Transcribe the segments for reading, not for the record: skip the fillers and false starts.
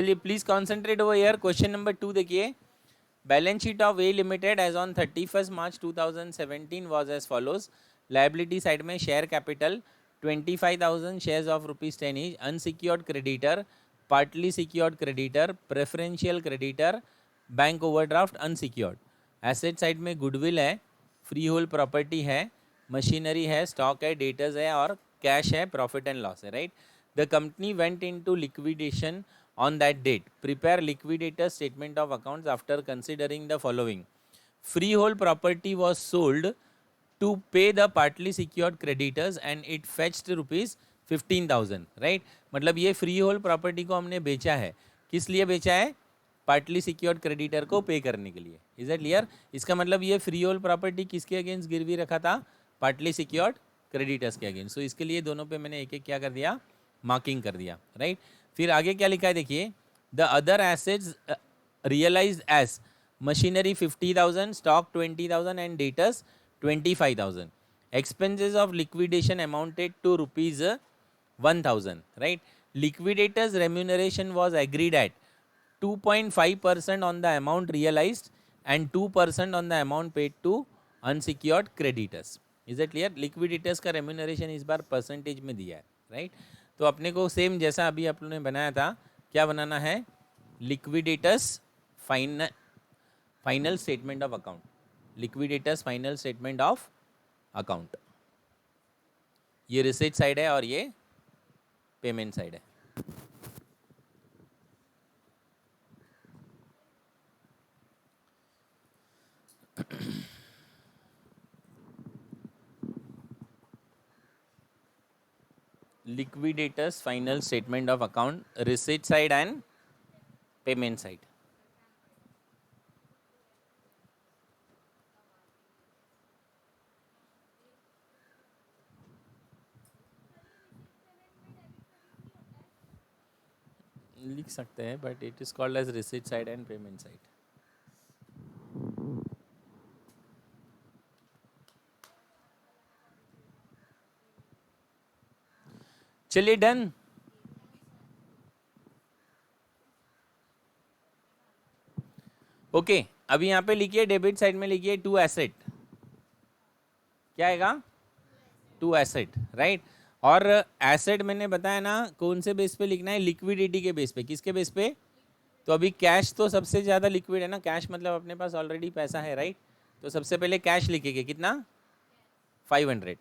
चलिए please concentrate over here. Question number 2 देखिए। Balance sheet of A limited as on 31 March 2017 was as follows. Liability side में share capital 25,000 shares of ₹10 each, unsecured creditor, partly secured creditor, preferential creditor, bank overdraft, unsecured. Asset side में goodwill है, freehold property है, machinery है, stock है, debtors है और cash है, profit and loss है, right. The company went into liquidation on that date. Prepare liquidator statement of accounts after considering the following. Freehold property was sold to pay the partly secured creditors and it fetched rupees 15,000, right? मतलब ये freehold property को हमने बेचा है, किस लिए बेचा है? पार्टली सिक्योर्ड क्रेडिटर को पे करने के लिए। Is it clear? इसका मतलब ये फ्रीहोल्ड प्रॉपर्टी किसके अगेंस्ट गिरवी रखा था? पार्टली सिक्योर्ड क्रेडिटर्स के अगेंस्ट। सो इसके लिए दोनों पे मैंने एक एक क्या कर दिया? मार्किंग कर दिया, राइट। फिर आगे क्या लिखा है देखिए। The other assets realised as machinery 50,000, stock 20,000 and debtors 25,000. Expenses of liquidation amounted to rupees 1,000, right? Liquidators remuneration was agreed at 2.5% on the amount realized and 2% on the amount paid to unsecured creditors. Is it clear? Liquidators का remuneration इस बार percentage में दिया है, right. तो अपने को same जैसा अभी आप लोगों ने बनाया था, क्या बनाना है? Liquidator's final statement of account. Liquidator's final statement of account. ये रिसीट साइड है और ये पेमेंट साइड है। Liquidator's final statement of account, receipt side and payment side. लिख सकते हैं but it is called as receipt side and payment side. चलिए done. Okay अभी यहाँ पे लिखिए, डेबिट साइड में लिखिए टू एसेट। क्या आएगा? To asset, right. और एसेट मैंने बताया ना कौन से बेस पे लिखना है? लिक्विडिटी के बेस पे। किसके बेस पे? तो अभी कैश तो सबसे ज़्यादा लिक्विड है ना, कैश मतलब अपने पास ऑलरेडी पैसा है, राइट। तो सबसे पहले कैश लिखेंगे, कितना? 500।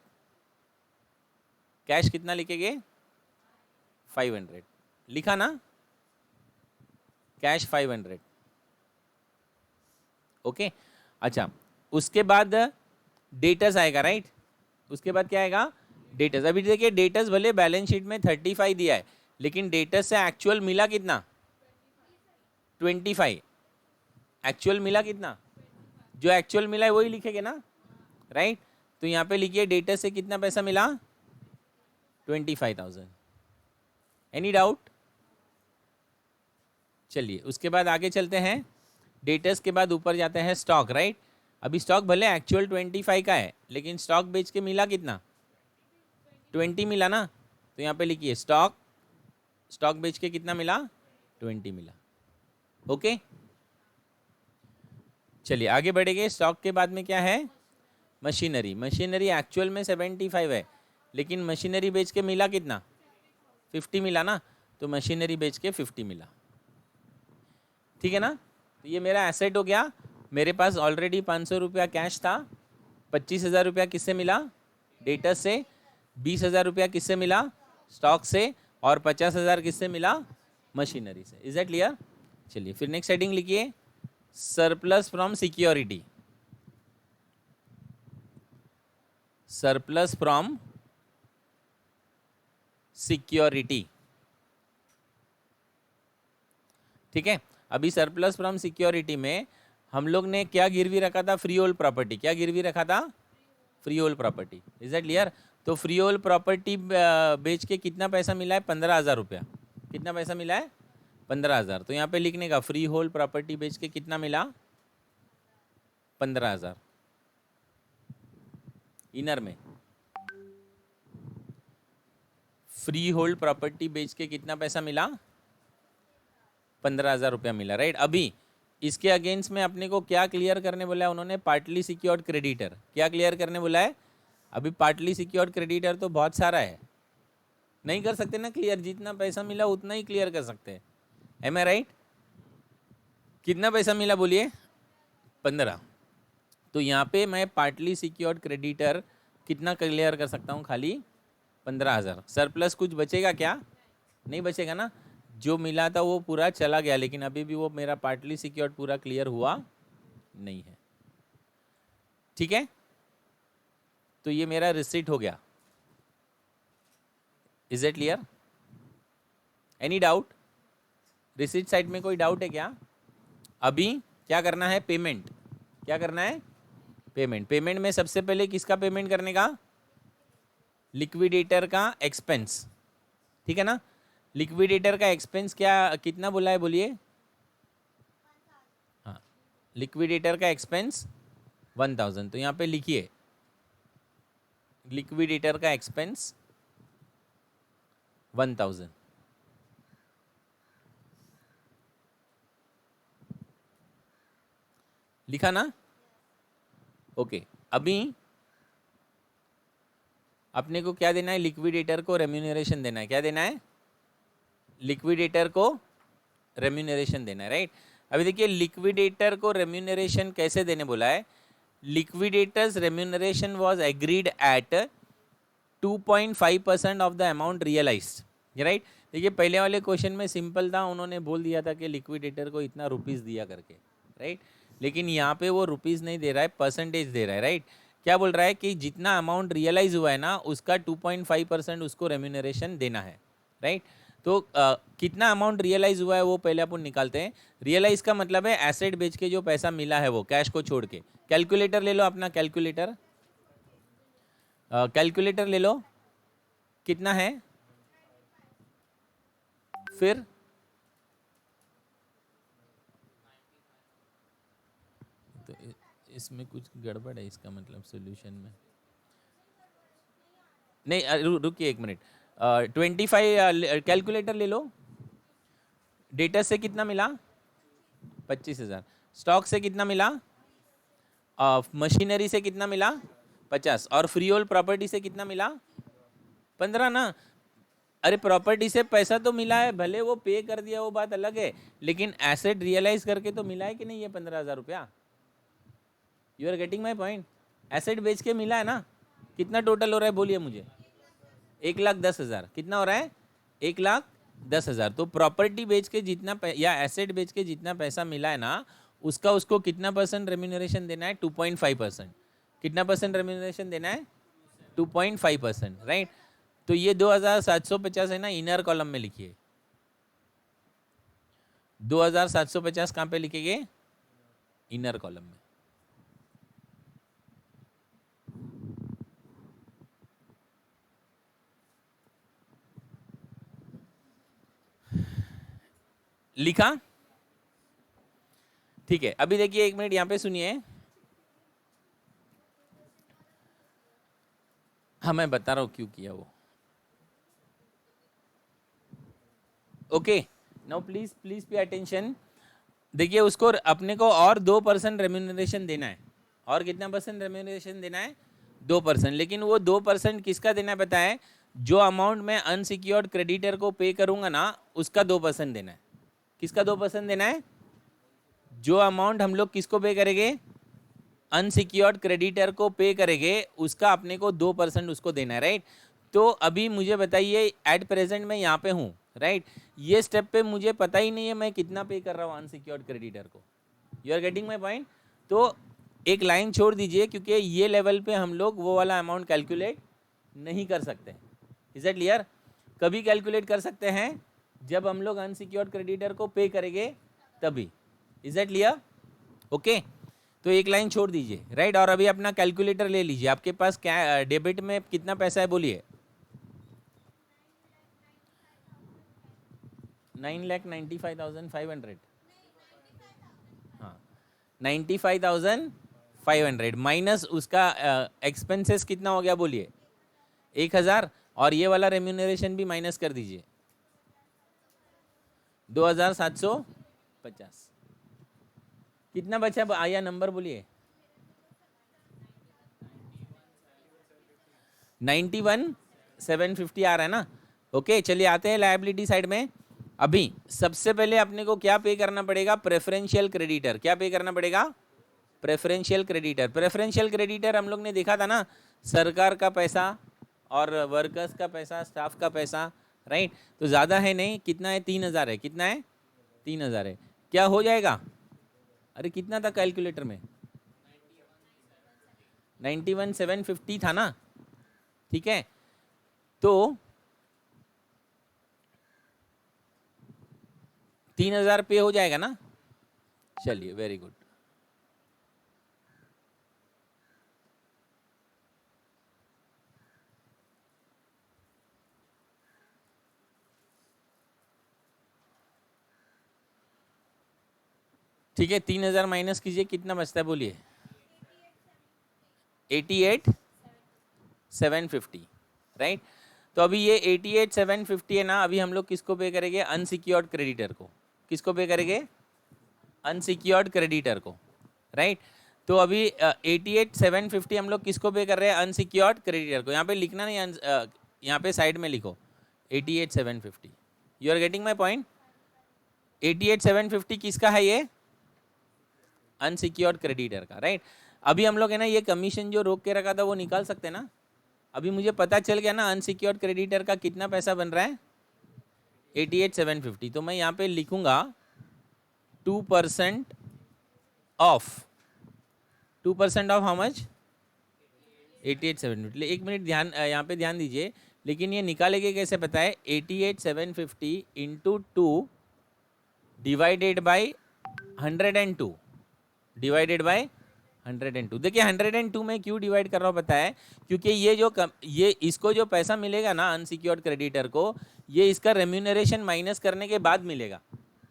कैश कितना लिखेंगे? 500। लिखा ना? कैश 500। ओके अच्छा, उसके बाद डेटर्स आएगा, राइट। उसके बाद क्या आएगा? डेटर्स। अभी देखिए डेटर्स भले बैलेंस शीट में 35 दिया है, लेकिन डेटर्स से एक्चुअल मिला कितना? 25। एक्चुअल मिला कितना? जो एक्चुअल मिला है वही लिखेंगे ना, राइट। तो यहाँ पे लिखिए डेटर्स से कितना पैसा मिला? 25,000। Any doubt? चलिए उसके बाद आगे चलते हैं। डेटर्स के बाद ऊपर जाते हैं स्टॉक, राइट। अभी स्टॉक भले एक्चुअल 25 का है, लेकिन स्टॉक बेच के मिला कितना? 20 मिला ना। तो यहाँ पे लिखिए स्टॉक, स्टॉक बेच के कितना मिला? 20 मिला। ओके चलिए आगे बढ़ेंगे। स्टॉक के बाद में क्या है? मशीनरी। मशीनरी एक्चुअल में 75 है, लेकिन मशीनरी बेच के मिला कितना? 50 मिला ना। तो मशीनरी बेच के 50 मिला, ठीक है ना। तो ये मेरा एसेट हो गया। मेरे पास ऑलरेडी 500 रुपया कैश था। 25,000 रुपया किससे मिला? डेटर से। 20,000 रुपया किससे मिला? स्टॉक से। और 50,000 किससे मिला? मशीनरी से। Is that clear? चलिए फिर नेक्स्ट हेडिंग लिखिए, surplus from security. Surplus from security, ठीक है। अभी सरप्लस फ्रॉम सिक्योरिटी में हम लोग ने क्या गिरवी रखा था? Free hold property. क्या गिरवी रखा था? Free hold property. Is that clear? तो फ्री होल्ड प्रॉपर्टी बेच के कितना पैसा मिला है? 15,000 रुपया। कितना पैसा मिला है? 15,000। तो यहाँ पे लिखने का फ्री होल्ड प्रॉपर्टी बेच के कितना मिला? 15,000। इनर में फ्री होल्ड प्रॉपर्टी बेच के कितना पैसा मिला? 15,000 रुपया मिला, राइट। अभी इसके अगेंस्ट में अपने को क्या क्लियर करने बोला है उन्होंने? Partly secured creditor. क्या क्लियर करने बोला है? अभी पार्टली सिक्योर्ड क्रेडिटर तो बहुत सारा है, नहीं कर सकते ना क्लियर। जितना पैसा मिला उतना ही क्लियर कर सकते हैं, एम आई राइट? कितना पैसा मिला बोलिए? 15। तो यहाँ पे मैं पार्टली सिक्योर्ड क्रेडिटर कितना क्लियर कर सकता हूँ? खाली 15,000। सरप्लस कुछ बचेगा क्या? नहीं बचेगा ना। जो मिला था वो पूरा चला गया, लेकिन अभी भी वो मेरा पार्टली सिक्योर्ड पूरा क्लियर हुआ नहीं है, ठीक है। तो ये मेरा रिसीट हो गया। Is it clear? Any doubt? Receipt side में कोई डाउट है क्या? अभी क्या करना है? पेमेंट। क्या करना है? पेमेंट। पेमेंट में सबसे पहले किसका पेमेंट करने का? लिक्विडेटर का एक्सपेंस, ठीक है ना। लिक्विडेटर का एक्सपेंस क्या कितना बोला है बोलिए? हाँ, लिक्विडेटर का एक्सपेंस 1000। तो यहाँ पे लिखिए लिक्विडेटर का एक्सपेंस 1000। लिखा ना? ओके। अभी अपने को क्या देना है? लिक्विडेटर को रेम्यूनरेशन देना है। क्या देना है? लिक्विडेटर को रेम्यूनरेशन देना है, राइट। अभी देखिए लिक्विडेटर को रेम्यूनरेशन कैसे देने बोला है? Liquidator's remuneration was agreed at 2.5% of the amount realised, right. देखिए पहले वाले क्वेश्चन में सिंपल था, उन्होंने बोल दिया था कि लिक्विडेटर को इतना रुपीस दिया करके, राइट। लेकिन यहाँ पे वो रुपीस नहीं दे रहा है, परसेंटेज दे रहा है, राइट। क्या बोल रहा है कि जितना अमाउंट रियलाइज हुआ है ना उसका 2.5% उसको रेम्यूनरेशन देना है, राइट। तो कितना अमाउंट रियलाइज हुआ है वो पहले अपन निकालते हैं। रियलाइज का मतलब है एसेट बेच के जो पैसा मिला है वो, कैश को छोड़ के। कैलकुलेटर ले लो अपना, कैलकुलेटर कैलकुलेटर ले लो। कितना है फिर? तो इसमें कुछ गड़बड़ है, इसका मतलब सॉल्यूशन में नहीं। रुकिए एक मिनट। 25 कैलकुलेटर ले लो। डेटा से कितना मिला? 25,000। स्टॉक से कितना मिला? मशीनरी से कितना मिला? 50। और फ्री होल्ड प्रॉपर्टी से कितना मिला? 15 ना। अरे प्रॉपर्टी से पैसा तो मिला है, भले वो पे कर दिया वो बात अलग है, लेकिन एसेट रियलाइज करके तो मिला है कि नहीं ये 15,000 रुपया? You are getting my point? Asset बेच के मिला है ना। कितना टोटल हो रहा है बोलिए मुझे? 1,10,000। कितना हो रहा है? 1,10,000। तो प्रॉपर्टी बेच के जितना या एसेट बेच के जितना पैसा मिला है ना उसका उसको कितना परसेंट रेम्यूनरेशन देना है? 2.5%। कितना परसेंट रेम्यूनरेशन देना है? 2.5%, राइट। तो ये 2,750 है ना, इनर कॉलम में लिखिए। 2,750 कहाँ पे लिखेंगे? इनर कॉलम में। लिखा? ठीक है। अभी देखिए एक मिनट यहाँ पे सुनिए। हाँ मैं बता रहा हूँ क्यों किया वो। Okay now please please pay attention. देखिए उसको अपने को और 2% रेम्यूनरेशन देना है। और कितना परसेंट रेम्यूनरेशन देना है? 2%। लेकिन वो 2% किसका देना है पता है? जो अमाउंट मैं अनसिक्योर्ड क्रेडिटर को पे करूंगा ना उसका 2% देना है। किसका 2% देना है? जो अमाउंट हम लोग किसको पे करेंगे? अनसिक्योर्ड क्रेडिटर को पे करेंगे उसका अपने को 2% उसको देना है, राइट। तो अभी मुझे बताइए एट प्रेजेंट मैं यहाँ पे हूँ, राइट। ये स्टेप पे मुझे पता ही नहीं है मैं कितना पे कर रहा हूँ अनसिक्योर्ड क्रेडिटर को। You are getting my point? तो एक लाइन छोड़ दीजिए क्योंकि ये लेवल पे हम लोग वो वाला अमाउंट कैलकुलेट नहीं कर सकते। Is it clear? कभी कैलकुलेट कर सकते हैं जब हम लोग अनसिक्योर्ड क्रेडिटर को पे करेंगे तभी। Is it clear? ओके तो एक लाइन छोड़ दीजिए, राइट। और अभी अपना कैलकुलेटर ले लीजिए। आपके पास क्या डेबिट में कितना पैसा है बोलिए? 9,95,500। हाँ 95,500 माइनस उसका एक्सपेंसेस कितना हो गया बोलिए? 1,000। और ये वाला रेम्यूनरेशन भी माइनस कर दीजिए। 2750। कितना बचा आया नंबर बोलिए। 91,750 आ रहा है ना। ओके चलिए आते हैं लायबिलिटी साइड में। अभी सबसे पहले अपने को क्या पे करना पड़ेगा, प्रेफरेंशियल क्रेडिटर। क्या पे करना पड़ेगा, प्रेफरेंशियल क्रेडिटर। प्रेफरेंशियल क्रेडिटर हम लोग ने देखा था ना, सरकार का पैसा और वर्कर्स का पैसा, स्टाफ का पैसा, राइट। तो ज़्यादा है नहीं, कितना है, 3,000 है। कितना है, 3,000 है। क्या हो जाएगा, अरे कितना था कैलकुलेटर में, 91,750 था ना, ठीक है। तो 3,000 पे हो जाएगा ना। चलिए वेरी गुड। ठीक है, 3,000 माइनस कीजिए, कितना बचता है बोलिए, 88,750, राइट। तो अभी ये 88,750 है ना, अभी हम लोग किसको पे करेंगे, अनसिक्योर्ड क्रेडिटर को। किसको पे करेंगे, अनसिक्योर्ड क्रेडिटर को, राइट। तो अभी 88,750 हम लोग किसको पे कर रहे हैं, अनसिक्योर्ड क्रेडिटर को। यहाँ पे लिखना नहीं, यहाँ पे साइड में लिखो 88,750। You are getting my point. 88,750 किसका है, ये अनसिक्योर्ड क्रेडिटर का, राइट। अभी हम लोग है ना ये कमीशन जो रोक के रखा था वो निकाल सकते हैं ना। अभी मुझे पता चल गया ना अनसिक्योर्ड क्रेडिटर का कितना पैसा बन रहा है, 88,750। तो मैं यहाँ पे लिखूंगा 2% ऑफ, 2% ऑफ हाउ मच, 88,750। एक मिनट ध्यान, यहाँ पे ध्यान दीजिए। लेकिन ये निकालेंगे कैसे पता है, 88,750 into 2 divided by 102, divided by 102। देखिए 102 में क्यों डिवाइड कर रहा हूँ पता है, क्योंकि ये जो ये इसको जो पैसा मिलेगा ना अनसिक्योर्ड क्रेडिटर को, ये इसका रेम्यूनरेशन माइनस करने के बाद मिलेगा।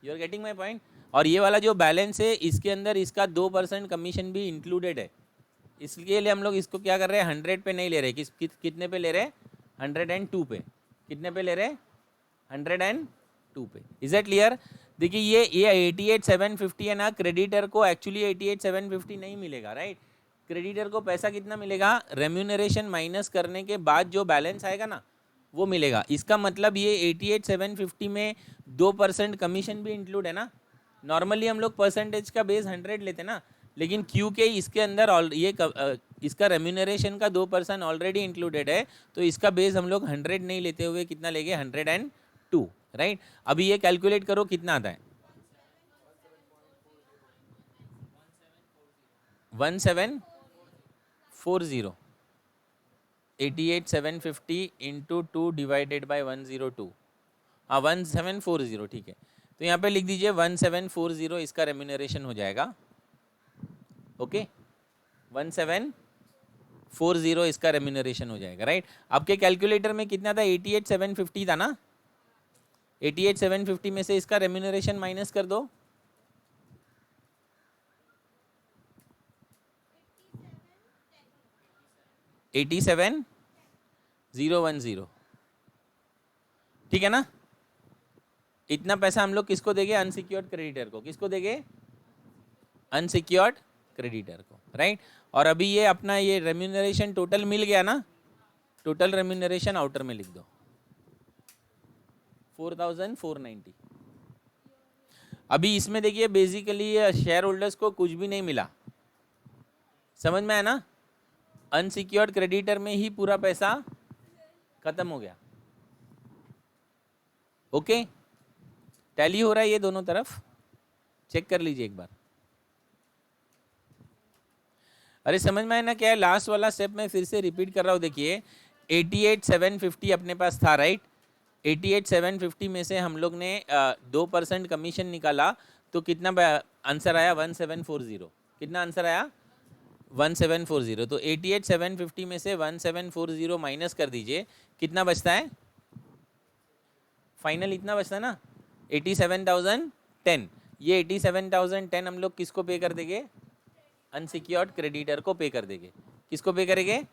You are getting my point. और ये वाला जो बैलेंस है इसके अंदर इसका 2% कमीशन भी इंक्लूडेड है। इसके लिए हम लोग इसको क्या कर रहे हैं, 100 पे नहीं ले रहे। कितने पे ले रहे हैं, 102 पे। कितने पे ले रहे हैं, 102 पे। Is it clear. देखिए ये 88,750 है ना, क्रेडिटर को एक्चुअली 88,750 नहीं मिलेगा, राइट। क्रेडिटर को पैसा कितना मिलेगा, रेम्यूनरेशन माइनस करने के बाद जो बैलेंस आएगा ना वो मिलेगा। इसका मतलब ये 88,750 में 2% कमीशन भी इंक्लूड है ना। नॉर्मली हम लोग परसेंटेज का बेस 100 लेते ना, लेकिन क्योंकि इसके अंदर इसका रेम्यूनरेशन का 2% ऑलरेडी इंक्लूडेड है, तो इसका बेस हम लोग 100 नहीं लेते हुए कितना लेंगे, 102, राइट। अभी ये कैलकुलेट करो कितना आता है, 1740, 88,750 इंटू 2 डिवाइडेड बाई 102, हाँ 1740, ठीक है। तो यहाँ पे लिख दीजिए 1740 इसका रेम्यूनरेशन हो जाएगा। ओके 1740 इसका रेम्यूनरेशन हो जाएगा, राइट। आपके कैलकुलेटर में कितना था, 88,750 था ना। 88,750 में से इसका रेम्यूनरेशन माइनस कर दो, 87,010, ठीक है ना। इतना पैसा हम लोग किसको देंगे, अनसिक्योर्ड क्रेडिटर को। किसको देंगे, अनसिक्योर्ड क्रेडिटर को, राइट। और अभी ये अपना ये रेम्यूनरेशन टोटल मिल गया ना, टोटल रेम्यूनरेशन आउटर में लिख दो 4,490। अभी इसमें देखिए बेसिकली शेयर होल्डर्स को कुछ भी नहीं मिला, समझ में आया ना। अनसिक्योर्ड क्रेडिटर में ही पूरा पैसा खत्म हो गया। ओके टैली हो रहा है ये दोनों तरफ, चेक कर लीजिए एक बार। अरे समझ में आया ना क्या है, लास्ट वाला स्टेप मैं फिर से रिपीट कर रहा हूँ। देखिए 88,750 अपने पास था, राइट। 88,750 में से हम लोग ने 2% कमीशन निकाला, तो कितना आंसर आया, 1740। कितना आंसर आया, 1740। तो 88,750 में से 1740 माइनस कर दीजिए, कितना बचता है, फाइनल इतना बचता है ना, 87,010। ये 87,010 हम लोग किसको पे कर देंगे, अनसिक्योर्ड क्रेडिटर को पे कर देंगे। किसको पे करेंगे,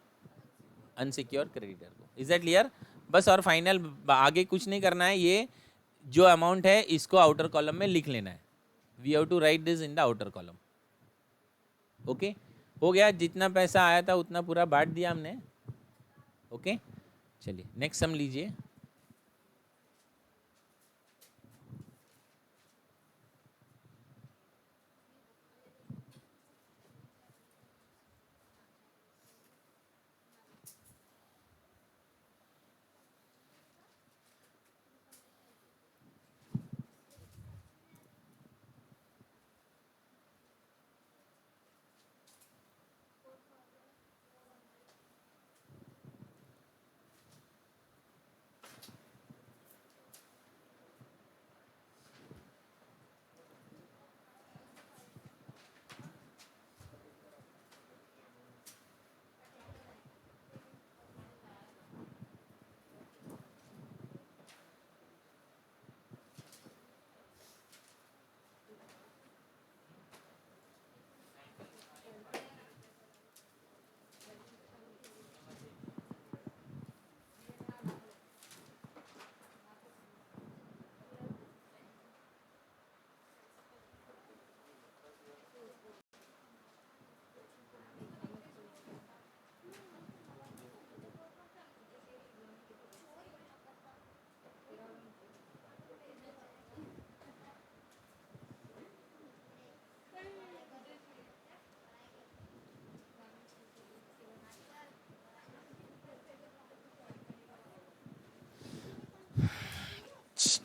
अनसिक्योर्ड क्रेडिटर को। Is that clear. बस और फाइनल, आगे कुछ नहीं करना है। ये जो अमाउंट है इसको आउटर कॉलम में लिख लेना है. We have to write this in the outer column. Okay, हो गया. जितना पैसा आया था उतना पूरा बांट दिया हमने. ओके, चलिए नेक्स्ट सम लीजिए.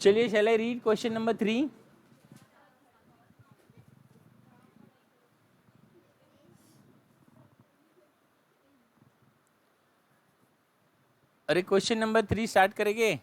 चलिए, shall I read question number 3? अरे क्वेश्चन नंबर 3 स्टार्ट करेंगे.